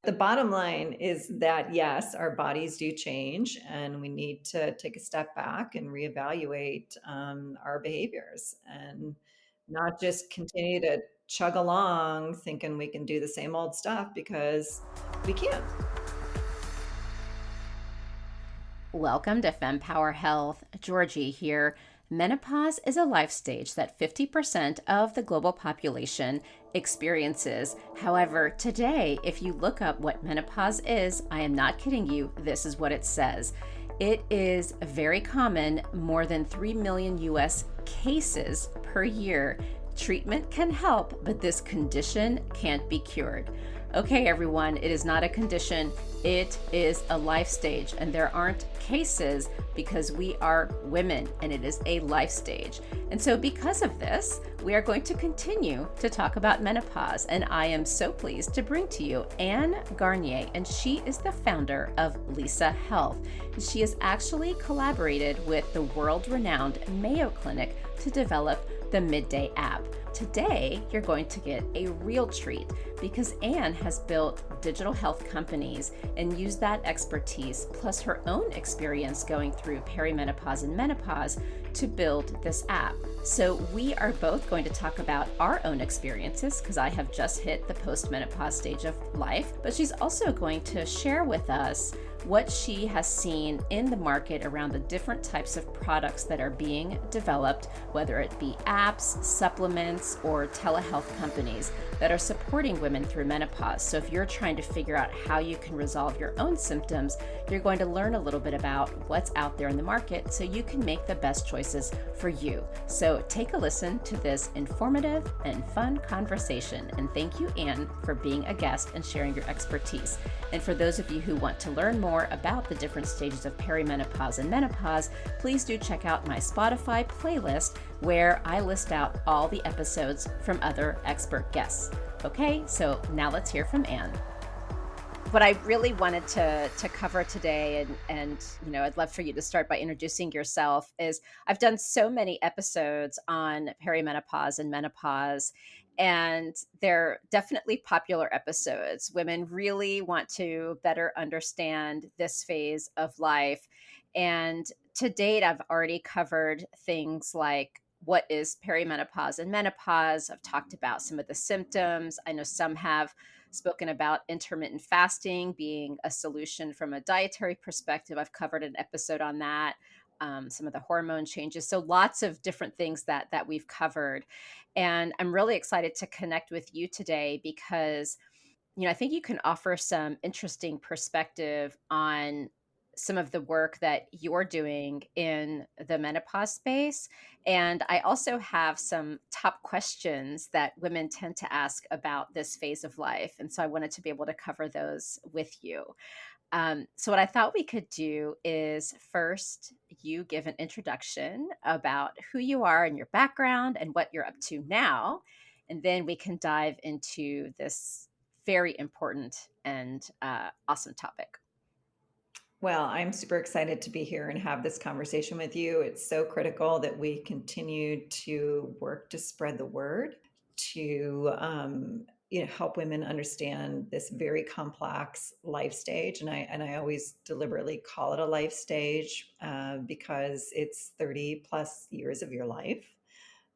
The bottom line is that, yes, our bodies do change, and we need to take a step back and reevaluate our behaviors and not just continue to chug along thinking we can do the same old stuff because we can't. Welcome to Fempower Health. Georgie here. Menopause is a life stage that 50% of the global population experiences. However, today, if you look up what menopause is, I am not kidding you, this is what it says. It is very common, more than 3 million US cases per year. Treatment can help, but this condition can't be cured. Okay, everyone, it is not a condition, it is a life stage, and there aren't cases because we are women and it is a life stage. And so, because of this, we are going to continue to talk about menopause. And I am so pleased to bring to you Anne Garnier, and she is the founder of Lisa Health. She has actually collaborated with the world renowned Mayo Clinic to develop the Midday app. Today, you're going to get a real treat because Anne has built digital health companies and used that expertise plus her own experience going through perimenopause and menopause to build this app. So we are both going to talk about our own experiences because I have just hit the post-menopause stage of life, but she's also going to share with us what she has seen in the market around the different types of products that are being developed, whether it be apps, supplements, or telehealth companies that are supporting women through menopause. So if you're trying to figure out how you can resolve your own symptoms, you're going to learn a little bit about what's out there in the market so you can make the best choices for you. So take a listen to this informative and fun conversation. And thank you, Anne, for being a guest and sharing your expertise. And for those of you who want to learn more about the different stages of perimenopause and menopause, please do check out my Spotify playlist where I list out all the episodes from other expert guests. Okay, so now let's hear from Anne. What I really wanted to cover today, and I'd love for you to start by introducing yourself, is I've done so many episodes on perimenopause and menopause, and they're definitely popular episodes. Women really want to better understand this phase of life. And to date, I've already covered things like what is perimenopause and menopause. I've talked about some of the symptoms. I know some have spoken about intermittent fasting being a solution from a dietary perspective. I've covered an episode on that. Some of the hormone changes. So lots of different things that we've covered. And I'm really excited to connect with you today because, I think you can offer some interesting perspective on some of the work that you're doing in the menopause space. And I also have some top questions that women tend to ask about this phase of life. And so I wanted to be able to cover those with you. So what I thought we could do is first you give an introduction about who you are and your background and what you're up to now. And then we can dive into this very important and awesome topic. Well, I'm super excited to be here and have this conversation with you. It's so critical that we continue to work to spread the word, to help women understand this very complex life stage. And I always deliberately call it a life stage because it's 30 plus years of your life.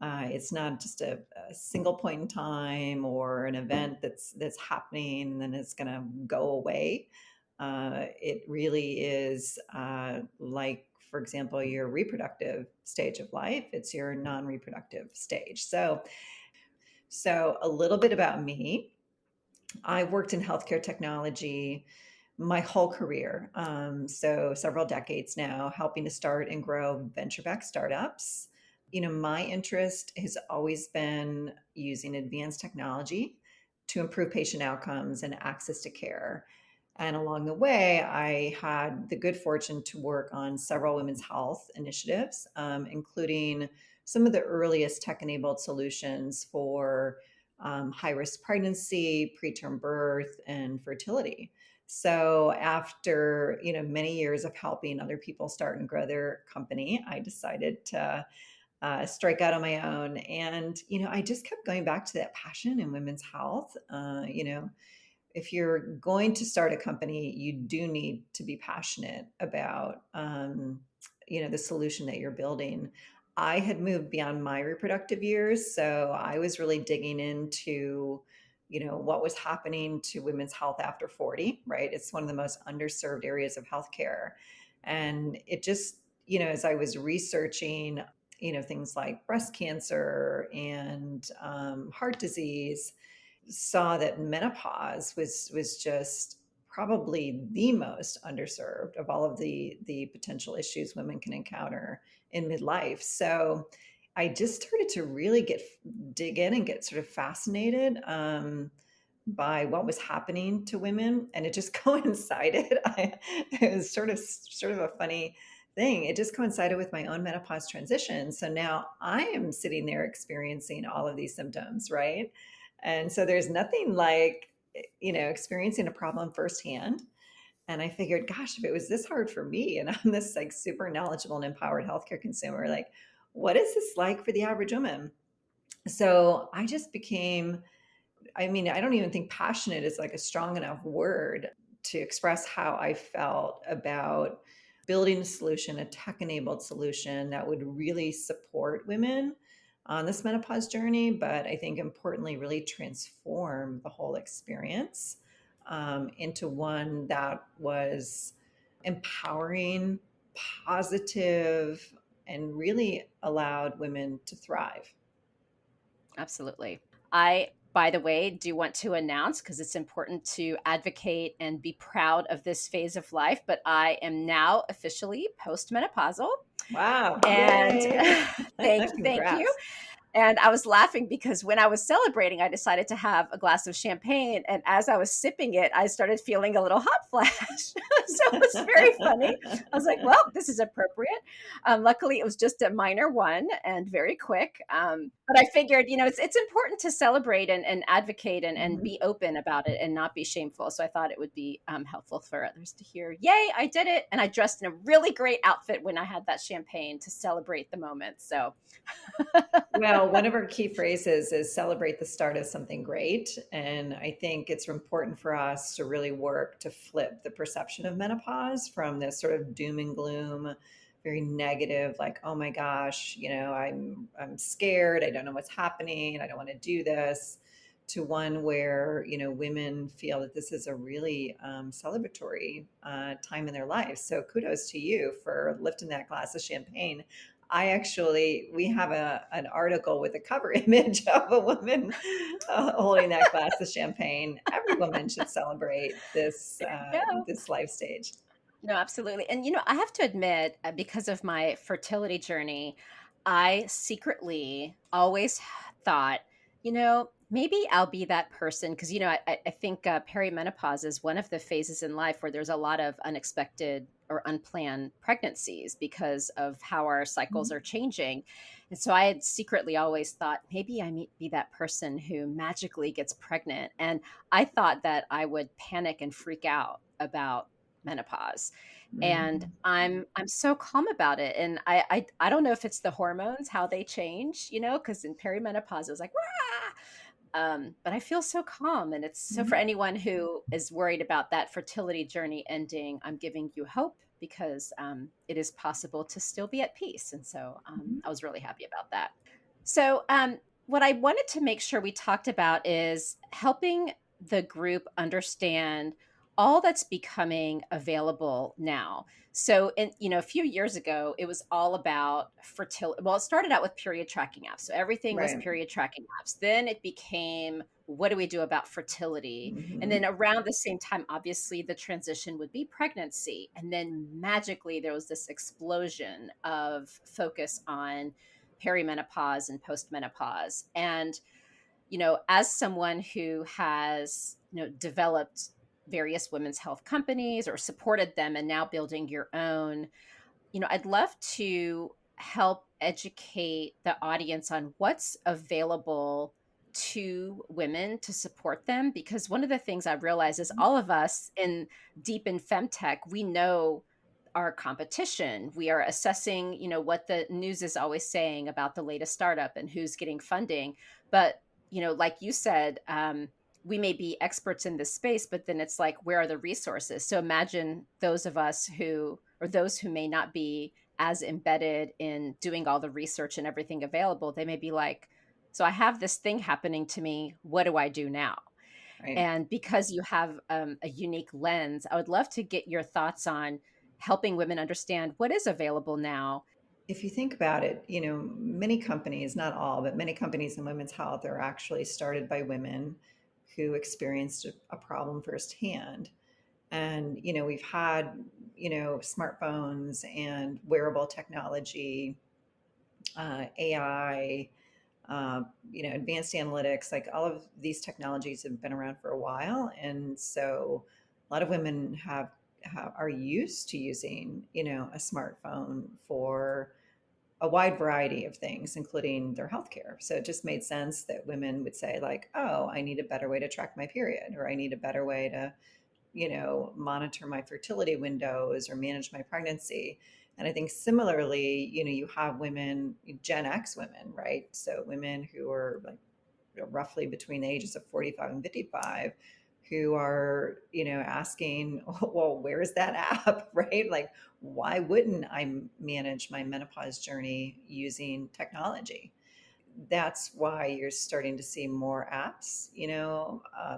It's not just a single point in time or an event that's happening and then it's going to go away. It really is like, for example, your reproductive stage of life. It's your non-reproductive stage. So a little bit about me. I've worked in healthcare technology my whole career. So several decades now, helping to start and grow venture-backed startups. My interest has always been using advanced technology to improve patient outcomes and access to care. And along the way, I had the good fortune to work on several women's health initiatives, including some of the earliest tech-enabled solutions for high-risk pregnancy, preterm birth, and fertility. So after many years of helping other people start and grow their company, I decided to strike out on my own. And I just kept going back to that passion in women's health. if you're going to start a company, you do need to be passionate about, the solution that you're building. I had moved beyond my reproductive years, so I was really digging into, what was happening to women's health after 40, right? It's one of the most underserved areas of healthcare. And it just, as I was researching, things like breast cancer and heart disease, saw that menopause was just probably the most underserved of all of the potential issues women can encounter in midlife. So I just started to really dig in and get sort of fascinated by what was happening to women, and it just coincided. It was sort of a funny thing. It just coincided with my own menopause transition. So now I am sitting there experiencing all of these symptoms, right? And so there's nothing like, experiencing a problem firsthand. And I figured, gosh, if it was this hard for me and I'm this like super knowledgeable and empowered healthcare consumer, like, what is this like for the average woman? So I just became, I mean, I don't even think passionate is like a strong enough word to express how I felt about building a solution, a tech enabled solution that would really support women on this menopause journey, but I think importantly, really transform the whole experience into one that was empowering, positive, and really allowed women to thrive. Absolutely. I, by the way, do want to announce, because it's important to advocate and be proud of this phase of life, but I am now officially postmenopausal. Wow. And Yay. thank you. Congrats. And I was laughing because when I was celebrating, I decided to have a glass of champagne. And as I was sipping it, I started feeling a little hot flash. So it was very funny. I was like, well, this is appropriate. Luckily, it was just a minor one and very quick. But I figured, it's important to celebrate and advocate and Mhm. be open about it and not be shameful. So I thought it would be helpful for others to hear, yay, I did it. And I dressed in a really great outfit when I had that champagne to celebrate the moment. So Well, one of our key phrases is celebrate the start of something great. And I think it's important for us to really work to flip the perception of menopause from this sort of doom and gloom, very negative, like, oh my gosh, I'm scared, I don't know what's happening, I don't want to do this, to one where, women feel that this is a really celebratory time in their life. So kudos to you for lifting that glass of champagne. We have an article with a cover image of a woman holding that glass of champagne. Every woman should celebrate there you go. this life stage. No, absolutely. And, I have to admit, because of my fertility journey, I secretly always thought, maybe I'll be that person. Because, I think perimenopause is one of the phases in life where there's a lot of unexpected or unplanned pregnancies because of how our cycles Mhm. are changing. And so I had secretly always thought maybe I might be that person who magically gets pregnant. And I thought that I would panic and freak out about menopause. And Mhm. I'm so calm about it. And I don't know if it's the hormones, how they change, because in perimenopause it was like, Rah! But I feel so calm. And it's so, for Mhm. anyone who is worried about that fertility journey ending, I'm giving you hope, because it is possible to still be at peace. And so Mhm. I was really happy about that. So, what I wanted to make sure we talked about is helping the group understand all that's becoming available now. So, a few years ago, it was all about fertility. Well, it started out with period tracking apps. So everything was Right. period tracking apps. Then it became, what do we do about fertility? And then Mhm. around the same time, obviously, the transition would be pregnancy. And then magically, there was this explosion of focus on perimenopause and postmenopause. And, as someone who has, developed various women's health companies or supported them and now building your own, I'd love to help educate the audience on what's available to women to support them. Because one of the things I've realized is all of us in deep in femtech, we know our competition. We are assessing, what the news is always saying about the latest startup and who's getting funding. But, like you said, we may be experts in this space, but then it's like, where are the resources? So imagine those of us who, or those who may not be as embedded in doing all the research and everything available, they may be like, so I have this thing happening to me. What do I do now? right? And because you have a unique lens, I would love to get your thoughts on helping women understand what is available now. If you think about it, many companies, not all, but many companies in women's health are actually started by women who experienced a problem firsthand. And, we've had, smartphones and wearable technology, AI, advanced analytics, like all of these technologies have been around for a while. And so a lot of women are used to using, a smartphone for a wide variety of things, including their healthcare. So it just made sense that women would say, like, oh, I need a better way to track my period, or I need a better way to, monitor my fertility windows or manage my pregnancy. And I think similarly, you have women, Gen X women, right? So women who are like roughly between the ages of 45 and 55 who are, asking, well, where's that app, right? Like, why wouldn't I manage my menopause journey using technology? That's why you're starting to see more apps,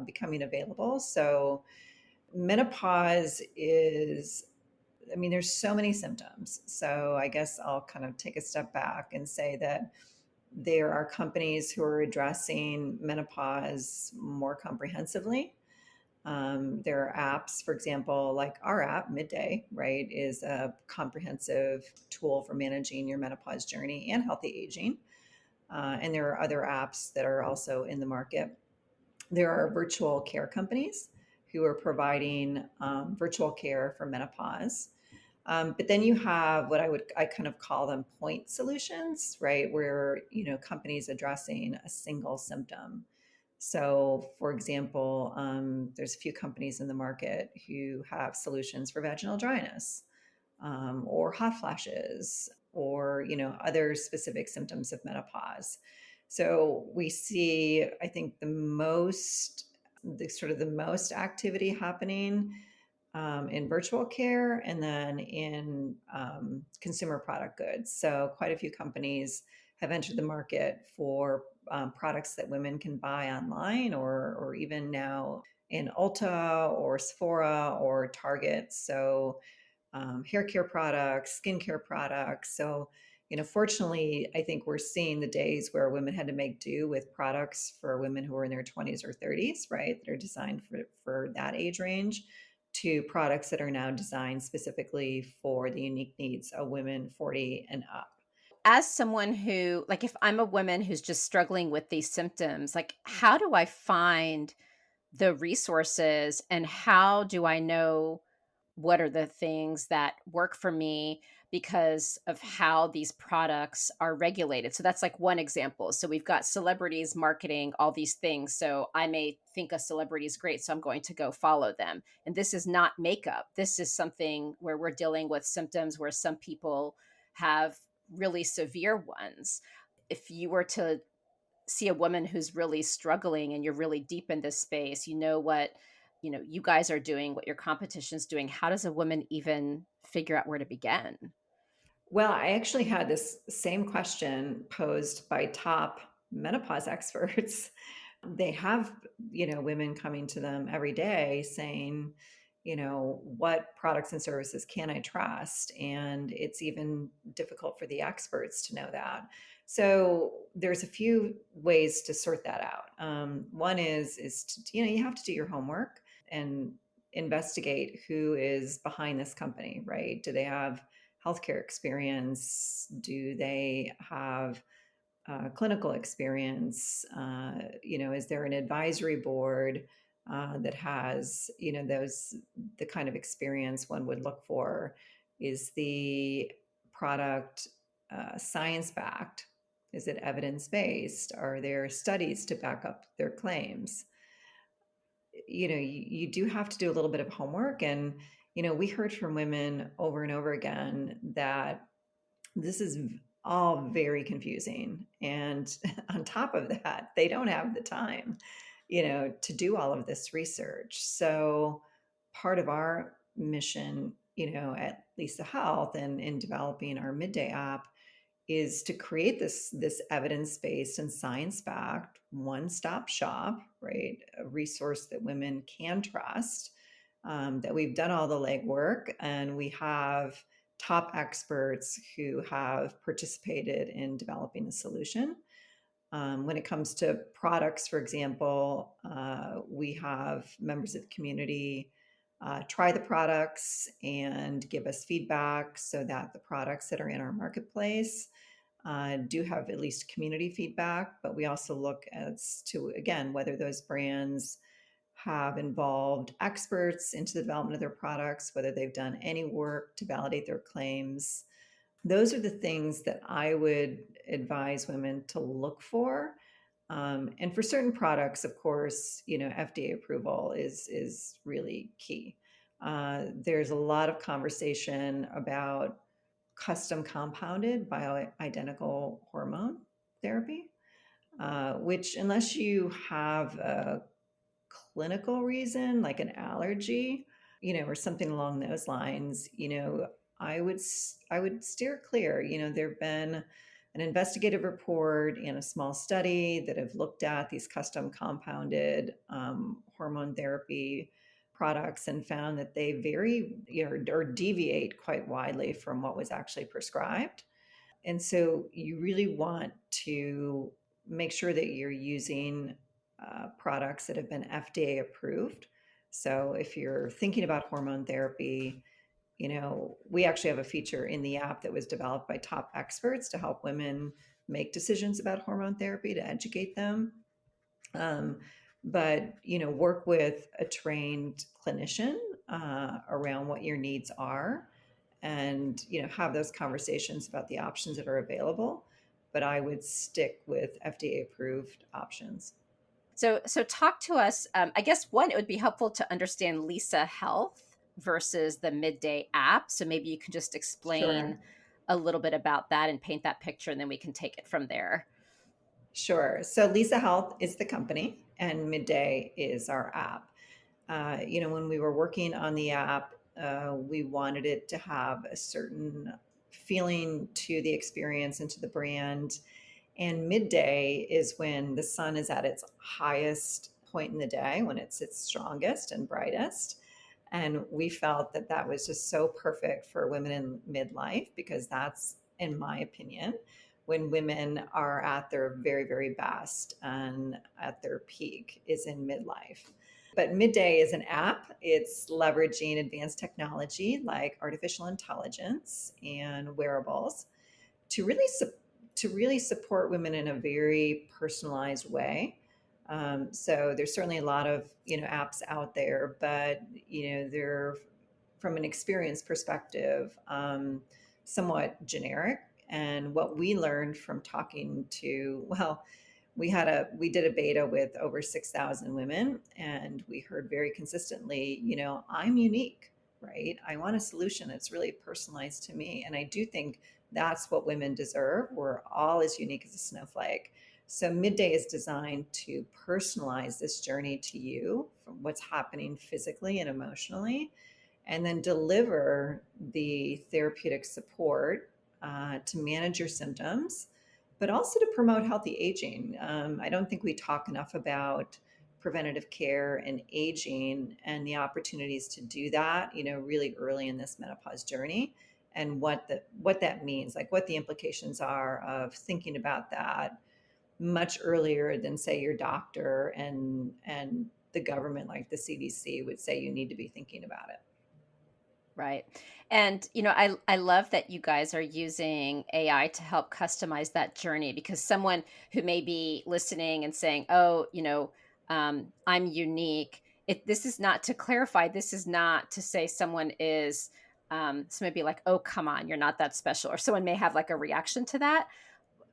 becoming available. So menopause is, I mean, there's so many symptoms. So I guess I'll kind of take a step back and say that there are companies who are addressing menopause more comprehensively. There are apps, for example, like our app, Midday, right, is a comprehensive tool for managing your menopause journey and healthy aging. And there are other apps that are also in the market. There are virtual care companies who are providing virtual care for menopause. But then you have what I kind of call them point solutions, right? Where, companies addressing a single symptom. So, for example, there's a few companies in the market who have solutions for vaginal dryness, or hot flashes, or, other specific symptoms of menopause. So we see, I think, the most activity happening in virtual care, and then in consumer product goods. So quite a few companies have entered the market for products that women can buy online, or even now in Ulta or Sephora or Target. So hair care products, skincare products. So, fortunately, I think we're seeing the days where women had to make do with products for women who are in their 20s or 30s, right? That are designed for that age range, to products that are now designed specifically for the unique needs of women 40 and up. As someone who, like, if I'm a woman who's just struggling with these symptoms, like, how do I find the resources and how do I know what are the things that work for me because of how these products are regulated? So that's like one example. So we've got celebrities marketing all these things. So I may think a celebrity is great, so I'm going to go follow them. And this is not makeup. This is something where we're dealing with symptoms where some people have really severe ones. If you were to see a woman who's really struggling and you're really deep in this space, you know what, you guys are doing, what your competition's doing, how does a woman even figure out where to begin? Well, I actually had this same question posed by top menopause experts. They have, women coming to them every day saying, what products and services can I trust? And it's even difficult for the experts to know that. So there's a few ways to sort that out. One is to, you have to do your homework and investigate who is behind this company, right? Do they have healthcare experience? Do they have clinical experience? Is there an advisory board that has, the kind of experience one would look for? Is the product science backed? Is it evidence based? Are there studies to back up their claims? You do have to do a little bit of homework. And, we heard from women over and over again that this is all very confusing. And on top of that, they don't have the time. to do all of this research. So part of our mission, at Lisa Health and in developing our Midday app is to create this evidence-based and science-backed one-stop shop, right? A resource that women can trust, that we've done all the legwork and we have top experts who have participated in developing the solution. When it comes to products, for example, we have members of the community try the products and give us feedback so that the products that are in our marketplace do have at least community feedback. But we also look as to, again, whether those brands have involved experts into the development of their products, whether they've done any work to validate their claims. Those are the things that I would advise women to look for. And for certain products, of course, FDA approval is really key. There's a lot of conversation about custom compounded bioidentical hormone therapy, which, unless you have a clinical reason like an allergy, or something along those lines, I would steer clear. There've been an investigative report and a small study that have looked at these custom compounded hormone therapy products and found that they vary, or deviate quite widely from what was actually prescribed. And so you really want to make sure that you're using products that have been FDA approved. So if you're thinking about hormone therapy, we actually have a feature in the app that was developed by top experts to help women make decisions about hormone therapy, to educate them. But work with a trained clinician around what your needs are, and have those conversations about the options that are available. But I would stick with FDA approved options. So talk to us. I guess one, it would be helpful to understand Lisa Health versus the Midday app. So maybe you can just Sure. explain a little bit about that and paint that picture, and then we can take it from there. Sure. So Lisa Health is the company and Midday is our app. When we were working on the app, we wanted it to have a certain feeling to the experience and to the brand. And midday is when the sun is at its highest point in the day, when it's its strongest and brightest. And we felt that that was just so perfect for women in midlife, because that's, in my opinion, when women are at their very, very best and at their peak is in midlife. But Midday is an app. It's leveraging advanced technology like artificial intelligence and wearables to really support women in a very personalized way. So there's certainly a lot of apps out there, but they're, from an experience perspective, somewhat generic. And what we learned from talking to, well, we did a beta with over 6,000 women, and we heard very consistently, I'm unique, right? I want a solution that's really personalized to me. And I do think that's what women deserve. We're all as unique as a snowflake. So Midday is designed to personalize this journey to you, from what's happening physically and emotionally, and then deliver the therapeutic support to manage your symptoms, but also to promote healthy aging. I don't think we talk enough about preventative care and aging and the opportunities to do that, really early in this menopause journey, and what that means, like what the implications are of thinking about that much earlier than, say, your doctor and the government, like the CDC, would say you need to be thinking about it. Right. And, I love that you guys are using AI to help customize that journey, because someone who may be listening and saying, oh, I'm unique. This is not to clarify. This is not to say someone is, so maybe like, oh, come on, you're not that special. Or someone may have like a reaction to that.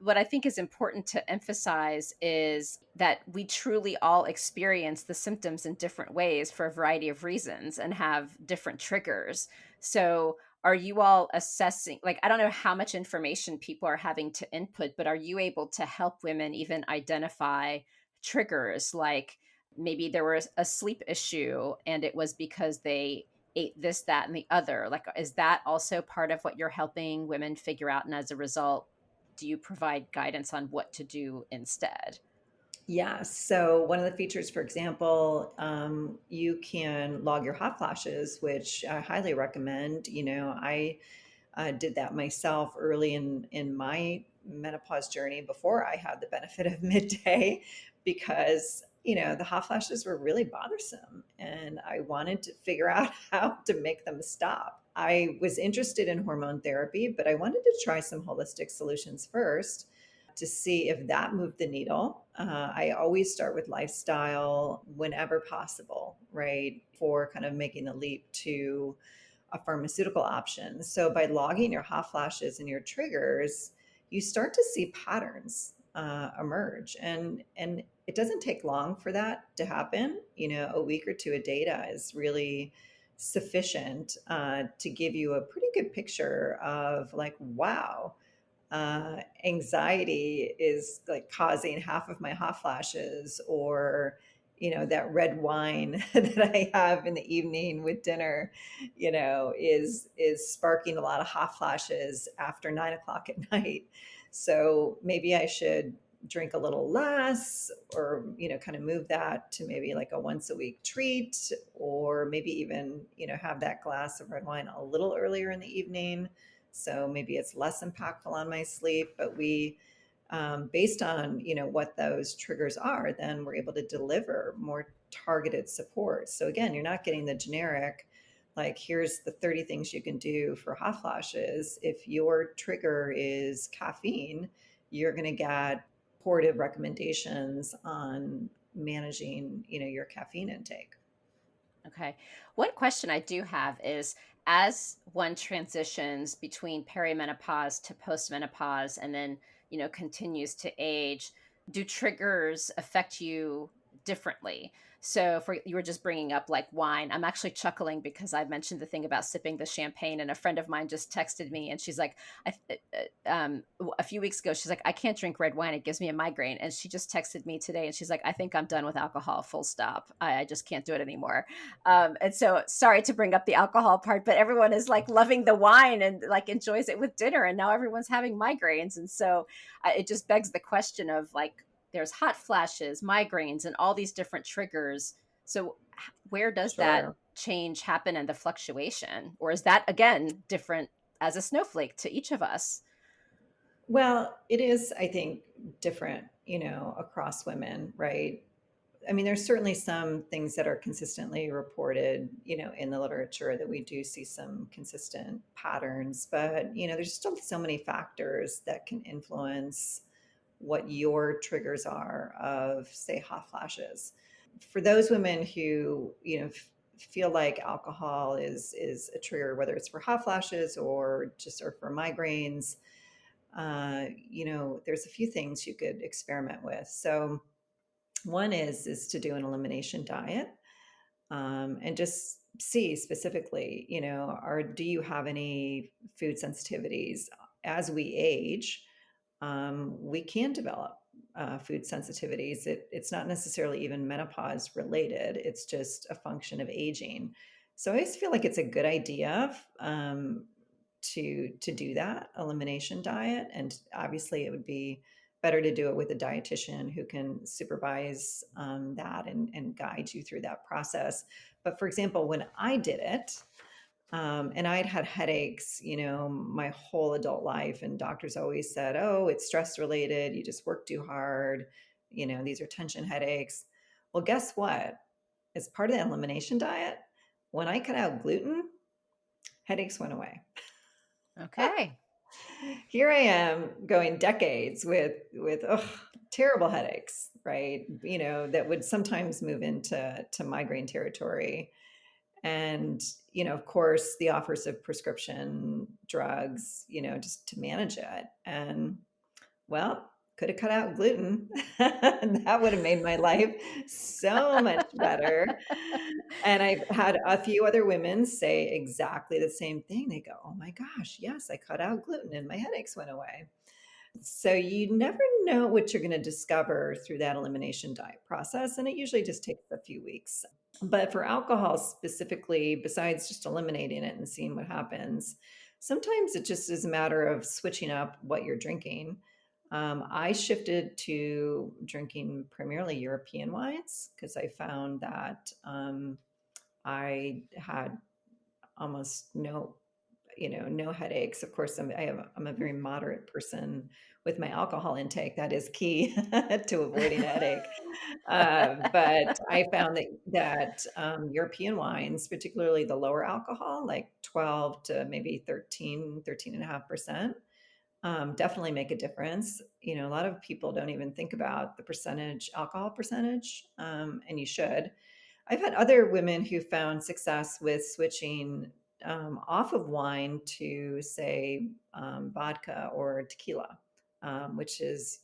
What I think is important to emphasize is that we truly all experience the symptoms in different ways for a variety of reasons and have different triggers. So, are you all assessing, like, I don't know how much information people are having to input, but are you able to help women even identify triggers like maybe there was a sleep issue and it was because they ate this, that, and the other. Like, is that also part of what you're helping women figure out? And as a result, do you provide guidance on what to do instead? Yeah. So one of the features, for example, you can log your hot flashes, which I highly recommend. I did that myself early in my menopause journey before I had the benefit of midday, because the hot flashes were really bothersome, and I wanted to figure out how to make them stop. I was interested in hormone therapy, but I wanted to try some holistic solutions first to see if that moved the needle. I always start with lifestyle whenever possible, right? For kind of making the leap to a pharmaceutical option. So by logging your hot flashes and your triggers, you start to see patterns emerge, and it doesn't take long for that to happen. A week or two of data is really sufficient to give you a pretty good picture of like, wow, anxiety is like causing half of my hot flashes, or that red wine that I have in the evening with dinner, is sparking a lot of hot flashes after 9 o'clock at night. So maybe I should drink a little less, or kind of move that to maybe like a once a week treat, or maybe even have that glass of red wine a little earlier in the evening, so maybe it's less impactful on my sleep. But we based on what those triggers are, then we're able to deliver more targeted support. So again, you're not getting the generic, like, here's the 30 things you can do for hot flashes. If your trigger is caffeine, you're going to get supportive recommendations on managing your caffeine intake. Okay. One question I do have is, as one transitions between perimenopause to postmenopause and then, continues to age, do triggers affect you differently? So, for you were just bringing up like wine. I'm actually chuckling because I mentioned the thing about sipping the champagne, and a friend of mine just texted me, and she's like, a few weeks ago, she's like, I can't drink red wine; it gives me a migraine. And she just texted me today, and she's like, I think I'm done with alcohol. Full stop. I just can't do it anymore. And so, sorry to bring up the alcohol part, but everyone is like loving the wine and like enjoys it with dinner, and now everyone's having migraines. And so, it just begs the question of like, there's hot flashes, migraines, and all these different triggers. So, where does that Sure. change happen and the fluctuation? Or is that again different as a snowflake to each of us? Well, it is, I think, different, across women, right? I mean, there's certainly some things that are consistently reported, in the literature, that we do see some consistent patterns, but, there's still so many factors that can influence what your triggers are of, say, hot flashes. For those women who, feel like alcohol is a trigger, whether it's for hot flashes or for migraines, there's a few things you could experiment with. So one is to do an elimination diet, and just see specifically, or do you have any food sensitivities? As we age, we can develop food sensitivities. It's not necessarily even menopause related. It's just a function of aging. So I just feel like it's a good idea, to do that elimination diet, and obviously it would be better to do it with a dietitian who can supervise that, and guide you through that process. But for example, when I did it, and I'd had headaches, my whole adult life, and doctors always said, "Oh, it's stress related. You just work too hard. These are tension headaches." Well, guess what? As part of the elimination diet, when I cut out gluten, headaches went away. Okay. Here I am going decades with terrible headaches, right? That would sometimes move into migraine territory. And of course, the offers of prescription drugs, just to manage it. And well, could have cut out gluten. That would have made my life so much better. And I've had a few other women say exactly the same thing. They go, "Oh my gosh, yes, I cut out gluten and my headaches went away." So you never know what you're going to discover through that elimination diet process, and it usually just takes a few weeks. But for alcohol specifically, besides just eliminating it and seeing what happens, sometimes it just is a matter of switching up what you're drinking. I shifted to drinking primarily European wines because I found that I had almost no headaches. Of course, I'm a very moderate person with my alcohol intake. That is key to avoiding a headache. But I found that European wines, particularly the lower alcohol, like 12 to maybe 13.5%, definitely make a difference. A lot of people don't even think about the percentage, alcohol percentage, and you should. I've had other women who found success with switching off of wine to, say, vodka or tequila, which is,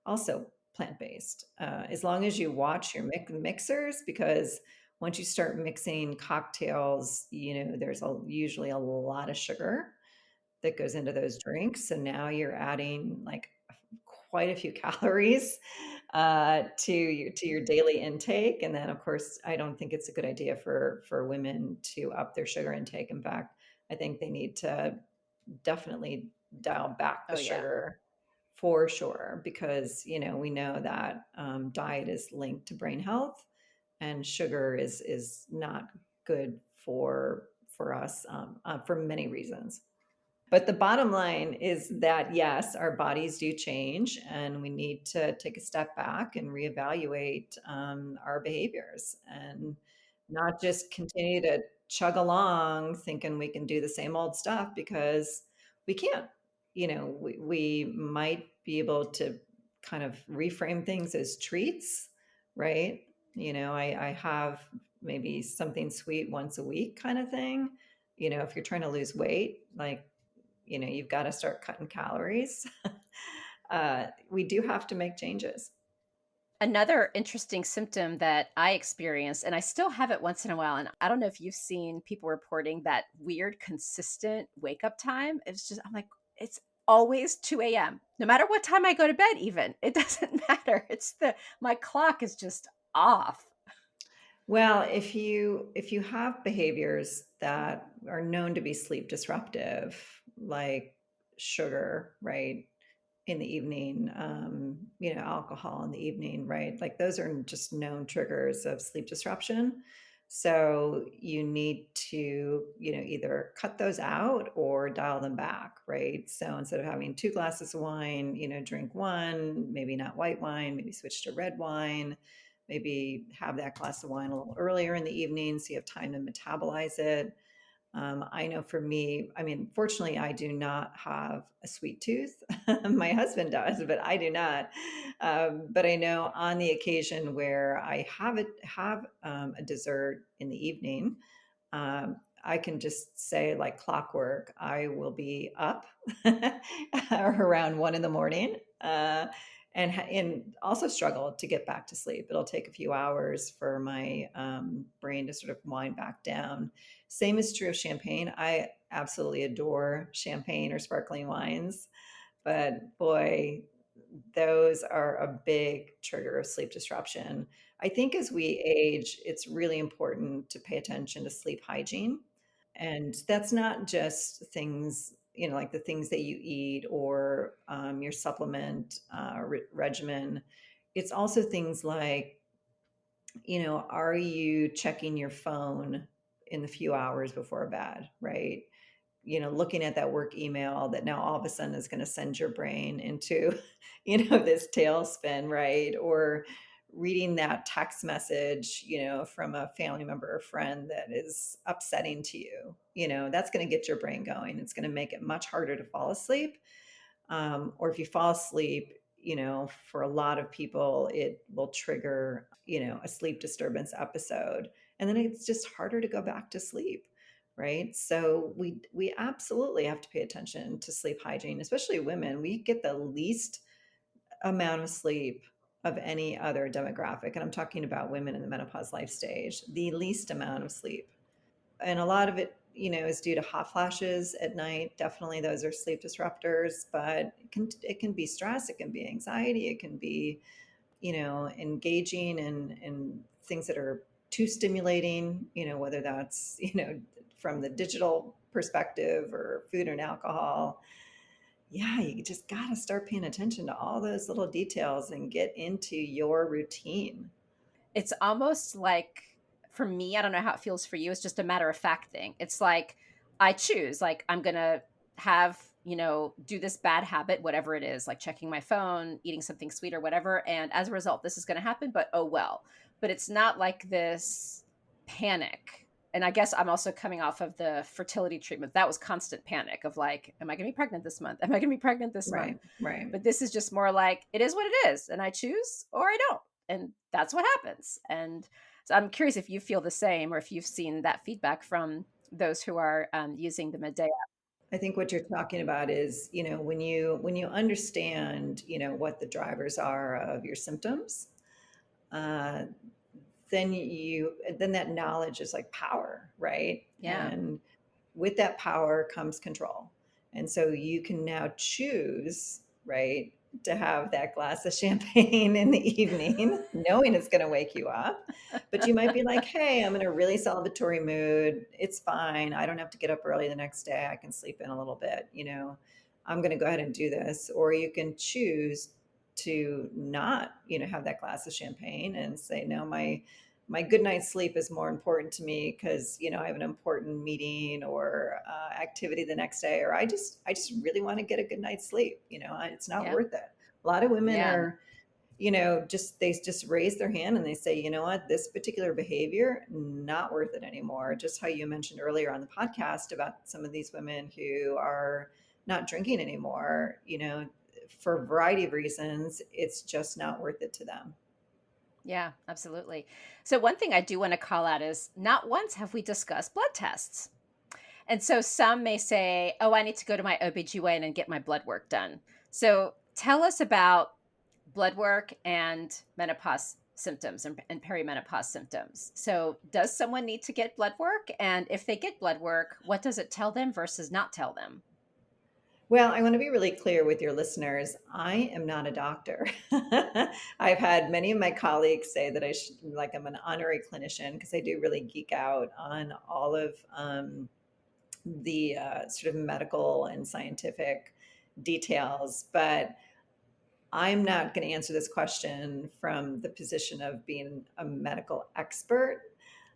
also plant based. As long as you watch your mixers, because once you start mixing cocktails, there's usually a lot of sugar that goes into those drinks. So now you're adding like quite a few calories to your daily intake. And then, of course, I don't think it's a good idea for women to up their sugar intake. In fact, I think they need to definitely dial back the Oh, yeah. sugar for sure, because we know that diet is linked to brain health, and sugar is not good for us for many reasons. But the bottom line is that, yes, our bodies do change, and we need to take a step back and reevaluate our behaviors and not just continue to chug along thinking we can do the same old stuff, because we can't. We might be able to kind of reframe things as treats, right? I have maybe something sweet once a week kind of thing. If you're trying to lose weight, like, you've got to start cutting calories. We do have to make changes. Another interesting symptom that I experienced, and I still have it once in a while, and I don't know if you've seen people reporting that weird, consistent wake up time. It's just, I'm like, it's always 2 a.m. No matter what time I go to bed, even. It doesn't matter. My clock is just off. Well, if you have behaviors that are known to be sleep disruptive, like sugar, right, in the evening, alcohol in the evening, right? Like those are just known triggers of sleep disruption. So you need to, either cut those out or dial them back, right? So instead of having two glasses of wine, drink one, maybe not white wine, maybe switch to red wine, maybe have that glass of wine a little earlier in the evening so you have time to metabolize it. I know for me, I mean, fortunately, I do not have a sweet tooth. My husband does, but I do not. But I know on the occasion where I have a dessert in the evening, I can just say, like clockwork, I will be up around 1 in the morning. And also struggle to get back to sleep. It'll take a few hours for my brain to sort of wind back down. Same is true of champagne. I absolutely adore champagne or sparkling wines, but boy, those are a big trigger of sleep disruption. I think as we age, it's really important to pay attention to sleep hygiene. And that's not just things, like the things that you eat or your supplement regimen. It's also things like, are you checking your phone in the few hours before bed, right? Looking at that work email that now all of a sudden is going to send your brain into, this tailspin, right? Or reading that text message, from a family member or friend that is upsetting to you, that's going to get your brain going. It's going to make it much harder to fall asleep. Or if you fall asleep, for a lot of people, it will trigger, a sleep disturbance episode. And then it's just harder to go back to sleep. Right. So we absolutely have to pay attention to sleep hygiene, especially women. We get the least amount of sleep of any other demographic. And I'm talking about women in the menopause life stage, the least amount of sleep. And a lot of it is due to hot flashes at night. Definitely those are sleep disruptors, but it can be stress, it can be anxiety, it can be, engaging in things that are too stimulating, whether that's, from the digital perspective or food and alcohol. Yeah, you just got to start paying attention to all those little details and get into your routine. It's almost like, for me, I don't know how it feels for you, it's just a matter of fact thing. It's like I choose, like, I'm going to do this bad habit, whatever it is, like checking my phone, eating something sweet or whatever. And as a result, this is going to happen, but oh well. But it's not like this panic. And I guess I'm also coming off of the fertility treatment. That was constant panic of like, am I going to be pregnant this month? Am I going to be pregnant this month? Right, right. But this is just more like, it is what it is. And I choose or I don't. And that's what happens. And so I'm curious if you feel the same or if you've seen that feedback from those who are using the Midday. I think what you're talking about is, when you understand, what the drivers are of your symptoms, uh, then that knowledge is like power, right? Yeah. And with that power comes control. And so you can now choose, right, to have that glass of champagne in the evening, knowing it's going to wake you up. But you might be like, hey, I'm in a really celebratory mood. It's fine. I don't have to get up early the next day. I can sleep in a little bit. I'm going to go ahead and do this. Or you can choose to not, have that glass of champagne and say, no, my good night's sleep is more important to me because I have an important meeting or activity the next day, or I just really want to get a good night's sleep. It's not Yep. worth it. A lot of women Yeah. are, they just raise their hand and they say, you know what, this particular behavior not worth it anymore. Just how you mentioned earlier on the podcast about some of these women who are not drinking anymore, for a variety of reasons, it's just not worth it to them. Yeah, absolutely. So, one thing I do want to call out is not once have we discussed blood tests. And so some may say, oh, I need to go to my OBGYN and get my blood work done. So, tell us about blood work and menopause symptoms and perimenopause symptoms. So, does someone need to get blood work? And if they get blood work, what does it tell them versus not tell them? Well, I want to be really clear with your listeners. I am not a doctor. I've had many of my colleagues say that I should, like, I'm an honorary clinician because I do really geek out on all of the sort of medical and scientific details. But I'm not going to answer this question from the position of being a medical expert.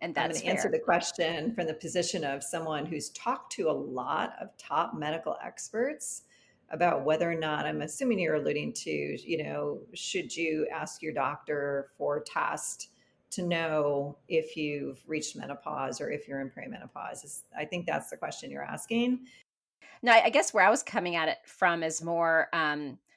And I'm going that's to answer fair. the question from the position of someone who's talked to a lot of top medical experts about whether or not, I'm assuming you're alluding to, should you ask your doctor for a test to know if you've reached menopause or if you're in perimenopause? I think that's the question you're asking. No, I guess where I was coming at it from is more,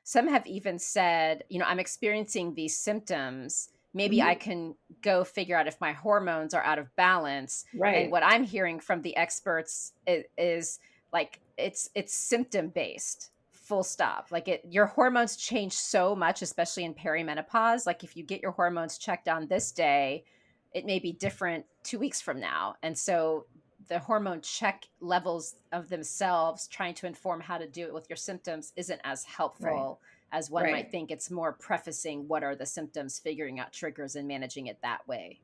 some have even said, I'm experiencing these symptoms. Maybe I Mhm. can go figure out if my hormones are out of balance. And Right, what I'm hearing from the experts is like it's symptom based. Full stop. Like your hormones change so much, especially in perimenopause. Like if you get your hormones checked on this day, it may be different 2 weeks from now. And so the hormone check levels of themselves, trying to inform how to do it with your symptoms, isn't as right, helpful as one might right. think. It's more prefacing what are the symptoms, figuring out triggers, and managing it that way.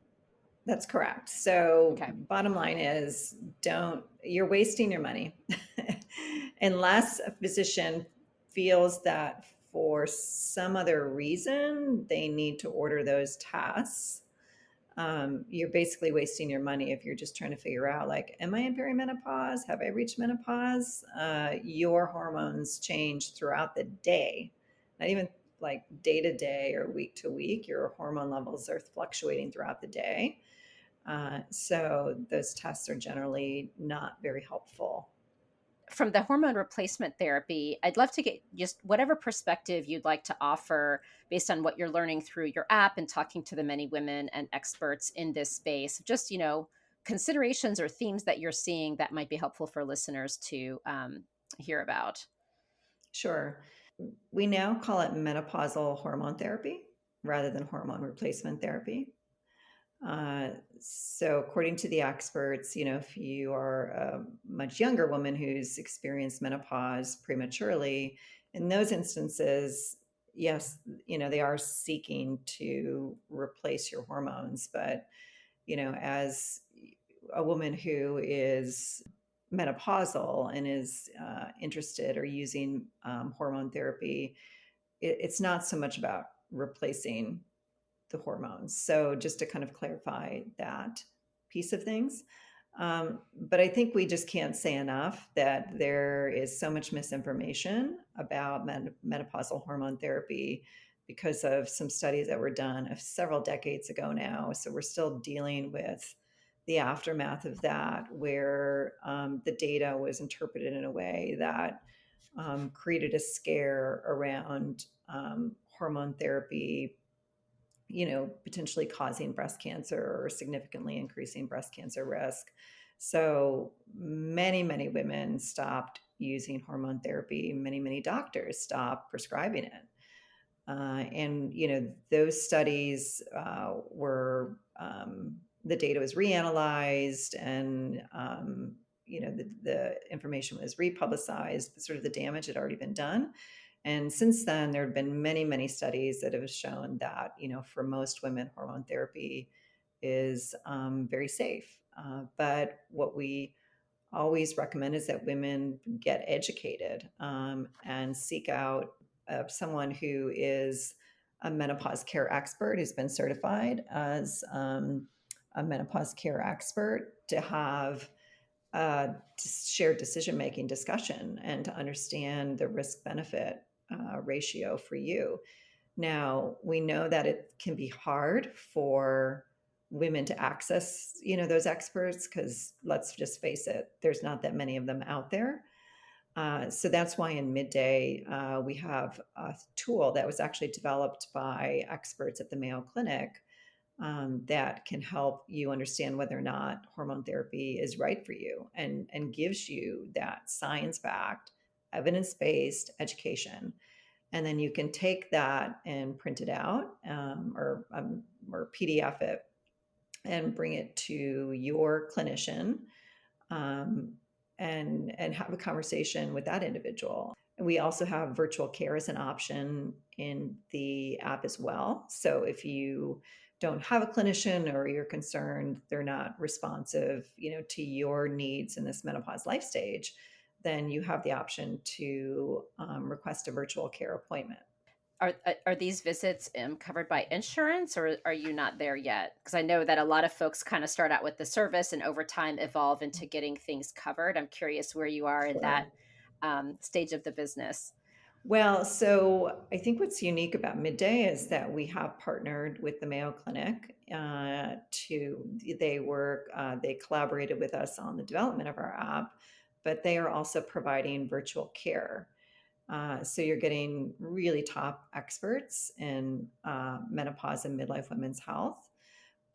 That's correct. So, Okay. bottom line is, you're wasting your money unless a physician feels that for some other reason they need to order those tests. You're basically wasting your money if you're just trying to figure out, like, am I in perimenopause? Have I reached menopause? Your hormones change throughout the day, not even like day to day or week to week. Your hormone levels are fluctuating throughout the day. So those tests are generally not very helpful. From the hormone replacement therapy, I'd love to get just whatever perspective you'd like to offer based on what you're learning through your app and talking to the many women and experts in this space. Just, considerations or themes that you're seeing that might be helpful for listeners to hear about. Sure. We now call it menopausal hormone therapy rather than hormone replacement therapy. So according to the experts, if you are a much younger woman who's experienced menopause prematurely, in those instances, yes, they are seeking to replace your hormones. But, as a woman who is menopausal and is interested or using hormone therapy, it's not so much about replacing the hormones. So just to kind of clarify that piece of things. But I think we just can't say enough that there is so much misinformation about menopausal hormone therapy because of some studies that were done several decades ago now. So we're still dealing with the aftermath of that, where the data was interpreted in a way that created a scare around hormone therapy, potentially causing breast cancer or significantly increasing breast cancer risk. So many women stopped using hormone therapy. Many doctors stopped prescribing it. And, those studies the data was reanalyzed, and, the information was republicized, sort of the damage had already been done. And since then, there have been many studies that have shown that, for most women, hormone therapy is very safe. But what we always recommend is that women get educated and seek out someone who is a menopause care expert, who's been certified as a menopause care expert, to have shared decision making discussion and to understand the risk benefit ratio for you. Now, we know that it can be hard for women to access, those experts, because let's just face it, there's not that many of them out there. So that's why in Midday, we have a tool that was actually developed by experts at the Mayo Clinic that can help you understand whether or not hormone therapy is right for you, and gives you that science-backed, evidence-based education. And then you can take that and print it out, or PDF it and bring it to your clinician, um, and have a conversation with that individual. We also have virtual care as an option in the app as well. So if you don't have a clinician, or you're concerned they're not responsive, to your needs in this menopause life stage, then you have the option to request a virtual care appointment. Are these visits covered by insurance, or are you not there yet? Because I know that a lot of folks kind of start out with the service and over time evolve into getting things covered. I'm curious where you are in that Sure. stage of the business. Well, so I think what's unique about Midday is that we have partnered with the Mayo Clinic. They collaborated with us on the development of our app, but they are also providing virtual care. So you're getting really top experts in menopause and midlife women's health.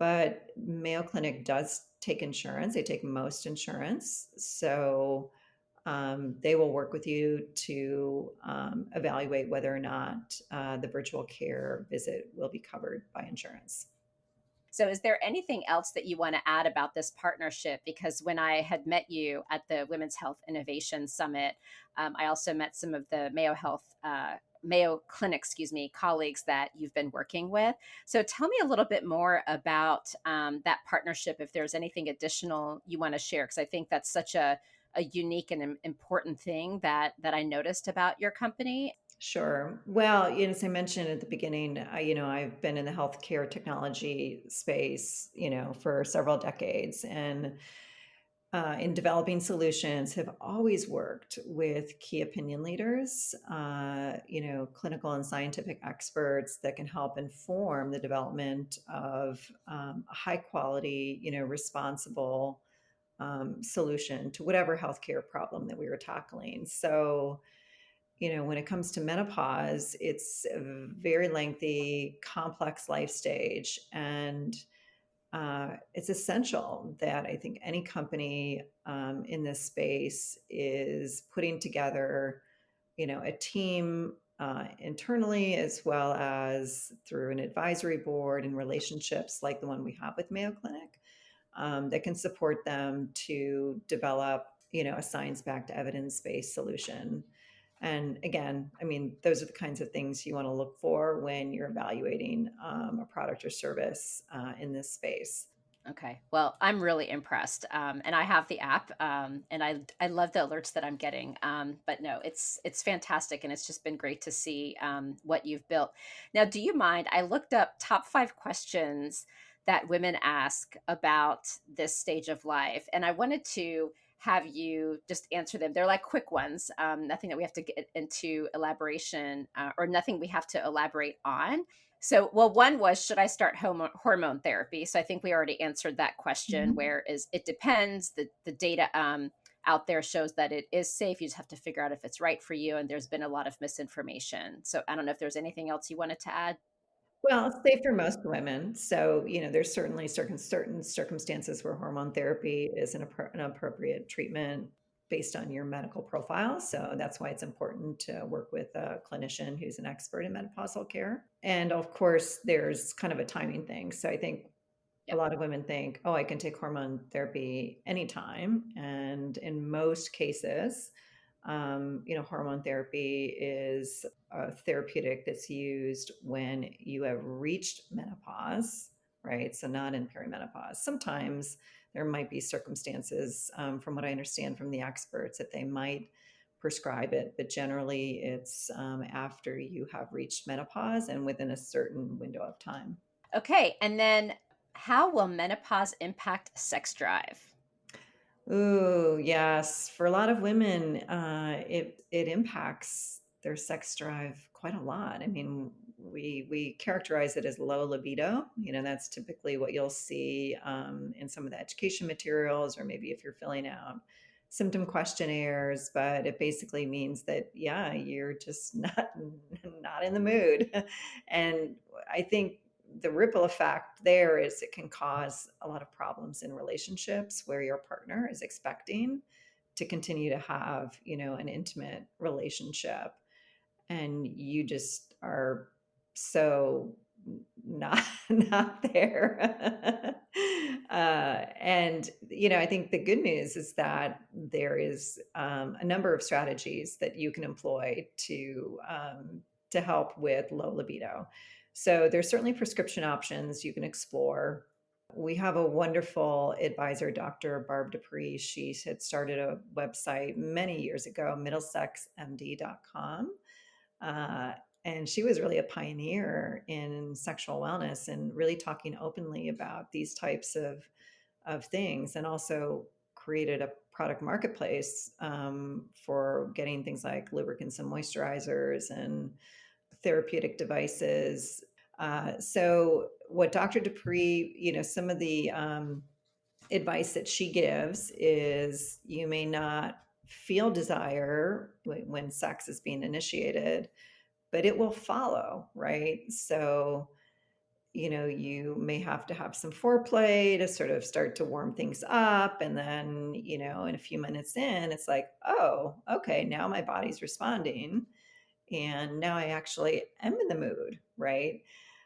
But Mayo Clinic does take insurance. They take most insurance. So they will work with you to evaluate whether or not the virtual care visit will be covered by insurance. So, is there anything else that you want to add about this partnership? Because when I had met you at the Women's Health Innovation Summit, I also met some of the Mayo Clinic, colleagues that you've been working with. So, tell me a little bit more about that partnership. If there's anything additional you want to share, because I think that's such a unique and important thing that I noticed about your company. Sure. Well, as I mentioned at the beginning, I've been in the healthcare technology space, for several decades, and in developing solutions have always worked with key opinion leaders, clinical and scientific experts that can help inform the development of a high quality, responsible solution to whatever healthcare problem that we were tackling. So, when it comes to menopause, it's a very lengthy, complex life stage. And it's essential that I think any company in this space is putting together, a team internally, as well as through an advisory board and relationships like the one we have with Mayo Clinic, that can support them to develop, a science-backed, evidence-based solution. And again, I mean, those are the kinds of things you want to look for when you're evaluating a product or service in this space. Okay. Well, I'm really impressed, and I have the app, and I love the alerts that I'm getting. But no, it's fantastic, and it's just been great to see what you've built. Now, do you mind? I looked up top 5 questions that women ask about this stage of life, and I wanted to have you just answer them. They're like quick ones, nothing that we have to get into elaboration, or nothing we have to elaborate on. So, well, one was, should I start hormone therapy? So I think we already answered that question. Mhm. Whereas it depends. The data out there shows that it is safe. You just have to figure out if it's right for you. And there's been a lot of misinformation. So I don't know if there's anything else you wanted to add. Well, it's safe for most women. So, there's certainly certain circumstances where hormone therapy is an appropriate treatment based on your medical profile. So that's why it's important to work with a clinician who's an expert in menopausal care. And of course, there's kind of a timing thing. So I think a Yep. lot of women think, oh, I can take hormone therapy anytime. And in most cases, hormone therapy is a therapeutic that's used when you have reached menopause, right? So not in perimenopause. Sometimes there might be circumstances, from what I understand from the experts, that they might prescribe it, but generally it's after you have reached menopause and within a certain window of time. Okay. And then how will menopause impact sex drive? Ooh, yes. For a lot of women, it impacts their sex drive quite a lot. I mean, we characterize it as low libido. That's typically what you'll see in some of the education materials, or maybe if you're filling out symptom questionnaires. But it basically means that, yeah, you're just not in the mood. And I think the ripple effect there is it can cause a lot of problems in relationships where your partner is expecting to continue to have, an intimate relationship, and you just are so not not there. And I think the good news is that there is a number of strategies that you can employ to help with low libido. So there's certainly prescription options you can explore. We have a wonderful advisor, Dr. Barb Dupree. She had started a website many years ago, middlesexmd.com. Uh, and she was really a pioneer in sexual wellness and really talking openly about these types of things, and also created a product marketplace for getting things like lubricants and moisturizers and therapeutic devices. So what Dr. Dupree, some of the advice that she gives is you may not feel desire when sex is being initiated, but it will follow, right? So, you may have to have some foreplay to sort of start to warm things up. And then, in a few minutes in, it's like, oh, okay, now my body's responding. And now I actually am in the mood, right?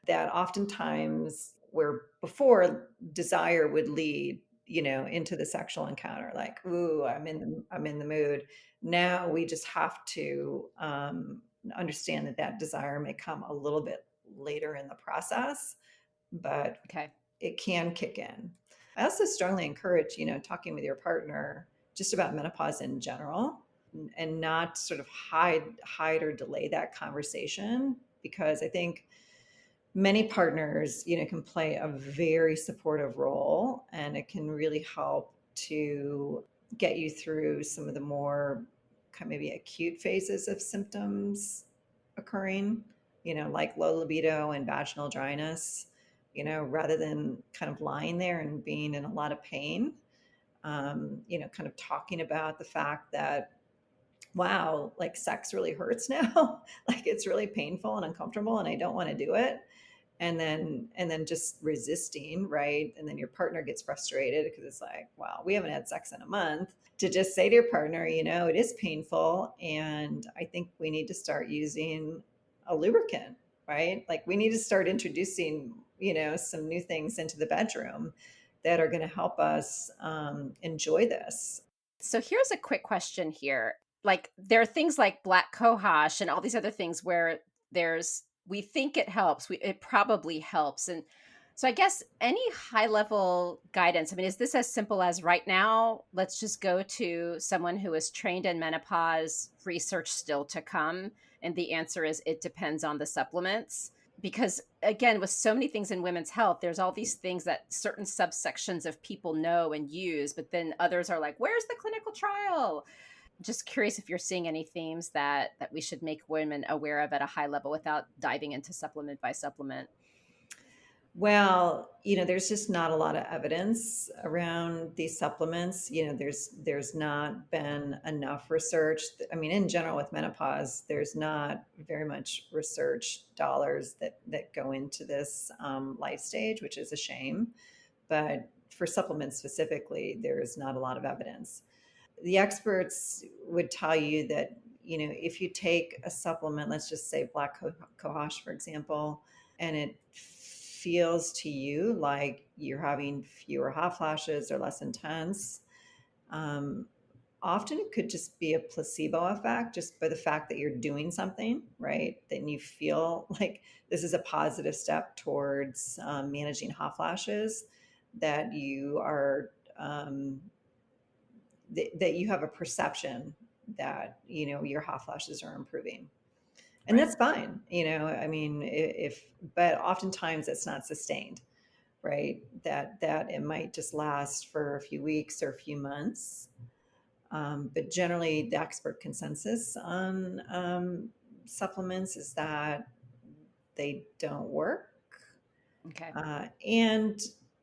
That oftentimes, where before desire would lead, into the sexual encounter, like, ooh, I'm in the mood. Now we just have to understand that that desire may come a little bit later in the process, but Okay. it can kick in. I also strongly encourage, talking with your partner just about menopause in general, and not sort of hide or delay that conversation, because I think many partners, can play a very supportive role, and it can really help to get you through some of the more kind of maybe acute phases of symptoms occurring, like low libido and vaginal dryness, rather than kind of lying there and being in a lot of pain. Kind of talking about the fact that, wow, like sex really hurts now. Like it's really painful and uncomfortable and I don't want to do it. and then just resisting, right? And then your partner gets frustrated because it's like, wow, we haven't had sex in a month. To just say to your partner, it is painful, and I think we need to start using a lubricant, right? Like we need to start introducing, some new things into the bedroom that are going to help us enjoy this. So here's a quick question here. Like there are things like black cohosh and all these other things where we think it helps. It probably helps. And so I guess any high level guidance, I mean, is this as simple as right now, let's just go to someone who is trained in menopause, research still to come? And the answer is it depends on the supplements. Because again, with so many things in women's health, there's all these things that certain subsections of people know and use, but then others are like, where's the clinical trial? Just curious if you're seeing any themes that we should make women aware of at a high level without diving into supplement by supplement. Well, there's just not a lot of evidence around these supplements. There's not been enough research. I mean, in general, with menopause, there's not very much research dollars that go into this life stage, which is a shame. But for supplements specifically, there's not a lot of evidence. The experts would tell you that, if you take a supplement, let's just say black cohosh, for example, and it feels to you like you're having fewer hot flashes or less intense, um, often it could just be a placebo effect, just by the fact that you're doing something, right? Then you feel like this is a positive step towards managing hot flashes, that you are that you have a perception that your hot flashes are improving, and Right. that's fine. I mean, if but oftentimes it's not sustained, right? That it might just last for a few weeks or a few months. But generally, the expert consensus on supplements is that they don't work, Okay. and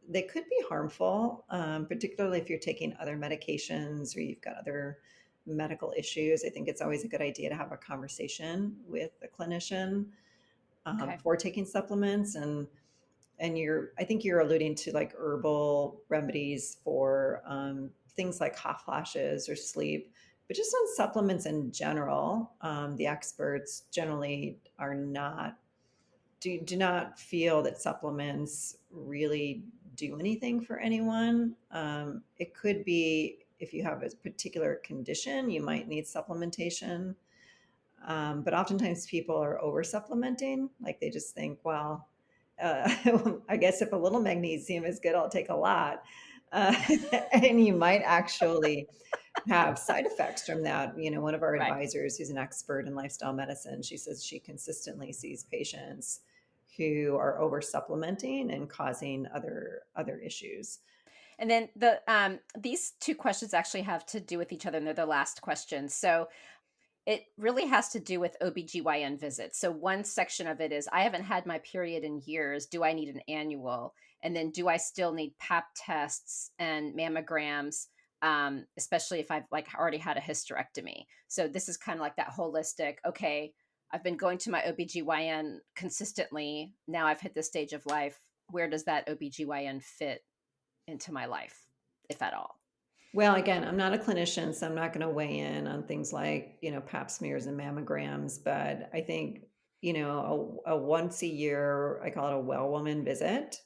they could be harmful, particularly if you're taking other medications or you've got other medical issues. I think it's always a good idea to have a conversation with a clinician Okay. before taking supplements. And I think you're alluding to like herbal remedies for things like hot flashes or sleep, but just on supplements in general, the experts generally are not do not feel that supplements really do anything for anyone. It could be if you have a particular condition, you might need supplementation. But oftentimes people are over supplementing. Like they just think, well, I guess if a little magnesium is good, I'll take a lot. Uh, and you might actually have side effects from that. One of our Right. advisors, who's an expert in lifestyle medicine, she says she consistently sees patients who are over supplementing and causing other issues. And then these two questions actually have to do with each other, and they're the last questions. So it really has to do with OBGYN visits. So one section of it is I haven't had my period in years. Do I need an annual? And then do I still need pap tests and mammograms? Especially if I've like already had a hysterectomy. So this is kind of like that holistic, okay, I've been going to my OBGYN consistently. Now I've hit this stage of life. Where does that OBGYN fit into my life, if at all? Well, again, I'm not a clinician, so I'm not going to weigh in on things like, pap smears and mammograms. But I think, a once a year, I call it a well woman visit,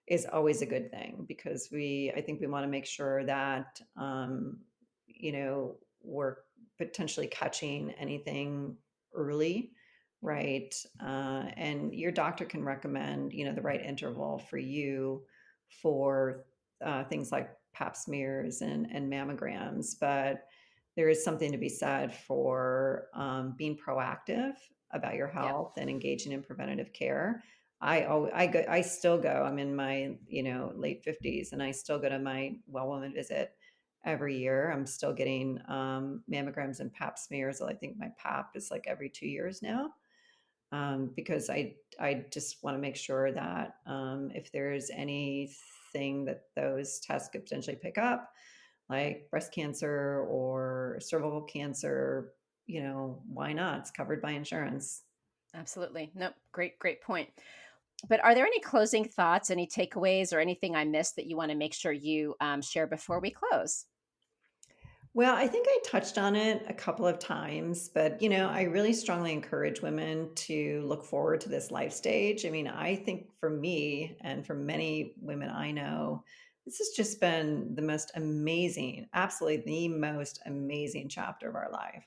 is always a good thing, because I think we want to make sure that, we're potentially catching anything early, right? And your doctor can recommend, the right interval for you for things like pap smears and mammograms. But there is something to be said for being proactive about your Yep. health and engaging in preventative care. I still go. I'm in my late 50s, and I still go to my well woman visit every year. I'm still getting mammograms and pap smears. I think my pap is like every 2 years now, because I just want to make sure that if there's anything that those tests could potentially pick up, like breast cancer or cervical cancer, why not? It's covered by insurance. Absolutely. Nope. Great, great point. But are there any closing thoughts, any takeaways, or anything I missed that you want to make sure you share before we close? Well, I think I touched on it a couple of times, but I really strongly encourage women to look forward to this life stage. I mean, I think for me and for many women I know, this has just been the most amazing, absolutely the most amazing chapter of our life.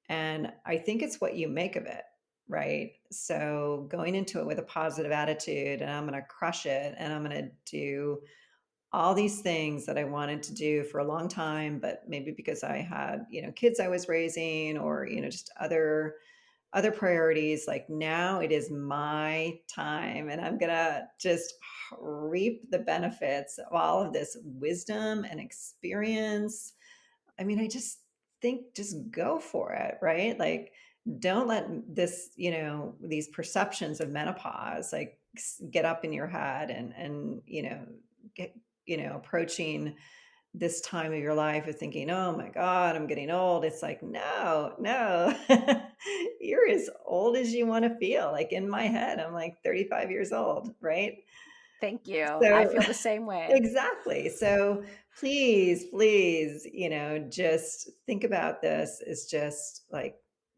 And I think it's what you make of it, right? So going into it with a positive attitude and I'm going to crush it and I'm going to do all these things that I wanted to do for a long time, but maybe because I had, kids I was raising or, just other priorities, like now it is my time and I'm going to just reap the benefits of all of this wisdom and experience. I mean, I just think just go for it, right? Like don't let this, these perceptions of menopause like get up in your head and get, approaching this time of your life of thinking, "Oh my god, I'm getting old." It's like, "No, no. You're as old as you want to feel." Like in my head, I'm like 35 years old, right? Thank you. I So feel the same way. exactly. So please, please, just think about this as just like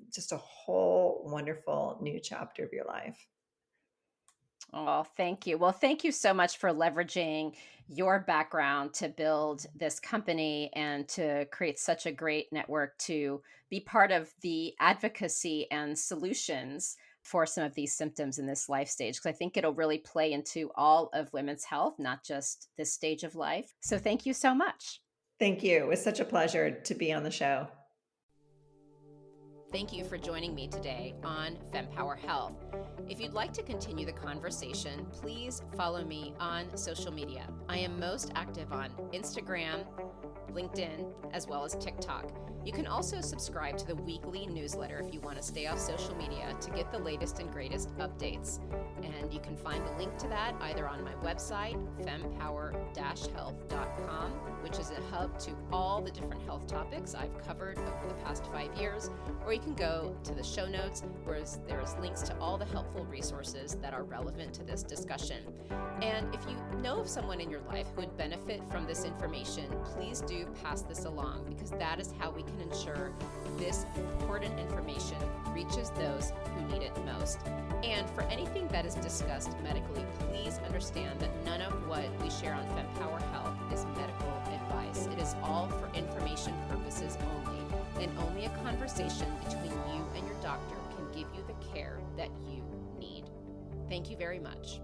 just a whole wonderful new chapter of your life. Oh, thank you. Well, thank you so much for leveraging your background to build this company and to create such a great network to be part of the advocacy and solutions for some of these symptoms in this life stage. Because I think it'll really play into all of women's health, not just this stage of life. So thank you so much. Thank you. It was such a pleasure to be on the show. Thank you for joining me today on Fempower Health. If you'd like to continue the conversation, please follow me on social media. I am most active on Instagram, LinkedIn, as well as TikTok. You can also subscribe to the weekly newsletter if you want to stay off social media to get the latest and greatest updates. And you can find the link to that either on my website, fempower-health.com, which is a hub to all the different health topics I've covered over the past 5 years, or you can go to the show notes where there's links to all the helpful resources that are relevant to this discussion. And if you know of someone in your life who would benefit from this information, please do pass this along, because that is how we can ensure this important information reaches those who need it most. And for anything that is discussed medically, please understand that none of what we share on Fempower Health is medical advice. It is all for information purposes only, and only a conversation between you and your doctor can give you the care that you need. Thank you very much.